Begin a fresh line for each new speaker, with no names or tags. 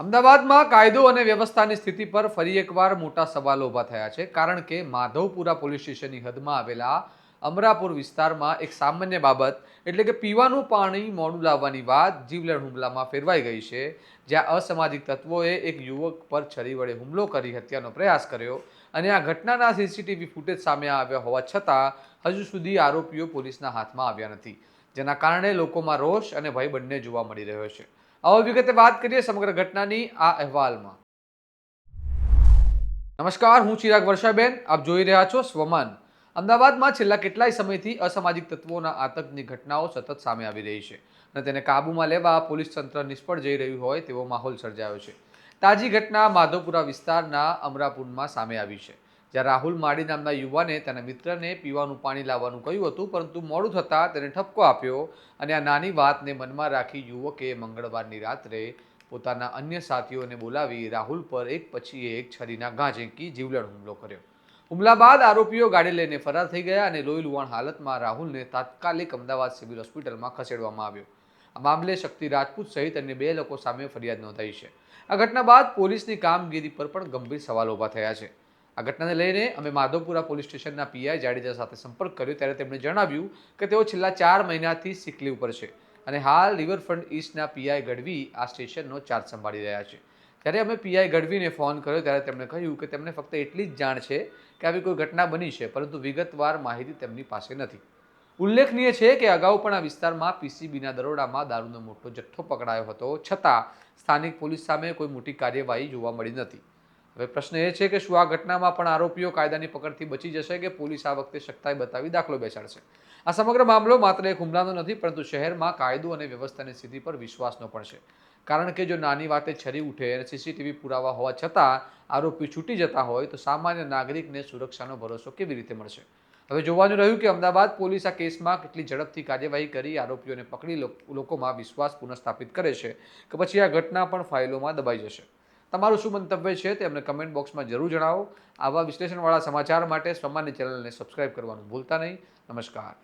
અમદાવાદમાં કાયદો અને વ્યવસ્થાની સ્થિતિ પર ફરી એકવાર મોટા સવાલો ઊભા થયા છે, કારણ કે માધવપુરા પોલીસ સ્ટેશનની હદમાં આવેલા અમરાપુર વિસ્તારમાં એક સામાન્ય બાબત એટલે કે પીવાનું પાણી મોડું લાવવાની વાત જીવલેણ હુમલામાં ફેરવાઈ ગઈ છે, જ્યાં અસામાજિક તત્વોએ એક યુવક પર છરી વડે હુમલો કરી હત્યાનો પ્રયાસ કર્યો અને આ ઘટનાના સીસીટીવી ફૂટેજ સામે આવ્યા હોવા છતાં હજુ સુધી આરોપીઓ પોલીસના હાથમાં આવ્યા નથી, જેના કારણે લોકોમાં રોષ અને ભય બંને જોવા મળી રહ્યો છે। આવો વિગતે વાત કરીએ સમગ્ર ઘટનાની આ અહેવાલમાં। નમસ્કાર, હું ચિરાગ વર્ષાબેન, આપ જોઈ રહ્યા છો સ્વમાન। અમદાવાદમાં છેલ્લા કેટલાય સમયથી અસામાજિક તત્વોના આતંકની ઘટનાઓ સતત સામે આવી રહી છે અને તેને કાબૂમાં લેવા પોલીસ તંત્ર નિષ્ફળ જઈ રહ્યું હોય તેવો માહોલ સર્જાયો છે। તાજી ઘટના માધવપુરા વિસ્તારના અમરાપુરમાં સામે આવી છે, જ્યાં રાહુલ માડી નામના યુવાને તેના મિત્રને પીવાનું પાણી લાવવાનું કહ્યું હતું, પરંતુ મોડું થતાં તેને ઠપકો આપ્યો અને આ નાની વાતને મનમાં રાખી યુવકે મંગળવારની રાત્રે પોતાના અન્ય સાથીઓને બોલાવી રાહુલ પર એક પછી એક છરીના ઘા ઝીંકી જીવલેણ હુમલો કર્યો। હુમલા બાદ આરોપીઓ ગાડી લઈને ફરાર થઈ ગયા અને લોહી લુહાણ હાલતમાં રાહુલને તાત્કાલિક અમદાવાદ સિવિલ હોસ્પિટલમાં ખસેડવામાં આવ્યો। આ મામલે શક્તિ રાજપૂત સહિત અન્ય 2 લોકો સામે ફરિયાદ નોંધાઈ છે। આ ઘટના બાદ પોલીસની કામગીરી પર પણ ગંભીર સવાલો ઊભા થયા છે। આ ઘટનાને લઈને અમે માધવપુરા પોલીસ સ્ટેશનના પીઆઈ જાડેજા સાથે સંપર્ક કર્યો, ત્યારે તેમણે જણાવ્યું કે તેઓ છેલ્લા 4 મહિનાથી સિક લીવ પર છે અને હાલ રિવરફ્રન્ટ ઈસ્ટના પીઆઈ ગઢવી આ સ્ટેશનનો ચાર્જ સંભાળી રહ્યા છે। ત્યારે અમે પીઆઈ ગઢવીને ફોન કર્યો ત્યારે તેમણે કહ્યું કે તેમને ફક્ત એટલી જ જાણ છે કે આવી કોઈ ઘટના બની છે, પરંતુ વિગતવાર માહિતી તેમની પાસે નથી। ઉલ્લેખનીય છે કે અગાઉ પણ આ વિસ્તારમાં પીસીબીના દરોડામાં દારૂનો મોટો જથ્થો પકડાયો હતો, છતાં સ્થાનિક પોલીસ સામે કોઈ મોટી કાર્યવાહી જોવા મળી નથી। હવે પ્રશ્ન એ છે કે શું આ ઘટનામાં પણ આરોપીઓ કાયદાની પકડથી બચી જશે કે પોલીસ આ વખતે સખ્તાઈ બતાવી દાખલો બેસાડશે? આ સમગ્ર મામલો માત્ર એક હુમલાનો નથી, પરંતુ શહેરમાં કાયદો અને વ્યવસ્થાની સ્થિતિ પર વિશ્વાસનો પણ છે, કારણ કે જો નાની વાતે છરી ઉઠે અને સીસીટીવી પુરાવા હોવા છતાં આરોપી છૂટી જતા હોય તો સામાન્ય નાગરિકને સુરક્ષાનો ભરોસો કેવી રીતે મળશે? હવે જોવાનું રહ્યું કે અમદાવાદ પોલીસ આ કેસમાં કેટલી ઝડપથી કાર્યવાહી કરી આરોપીઓને પકડી લોકોમાં વિશ્વાસ પુનઃસ્થાપિત કરે છે કે પછી આ ઘટના પણ ફાઇલોમાં દબાઈ જશે। તમારું શું મંતવ્ય છે તે અમને કમેન્ટ બોક્સમાં જરૂર જણાવો। આવા વિશ્લેષણવાળા સમાચાર માટે સ્વમાનની ચેનલને સબસ્ક્રાઇબ કરવાનું ભૂલતા નહીં। નમસ્કાર।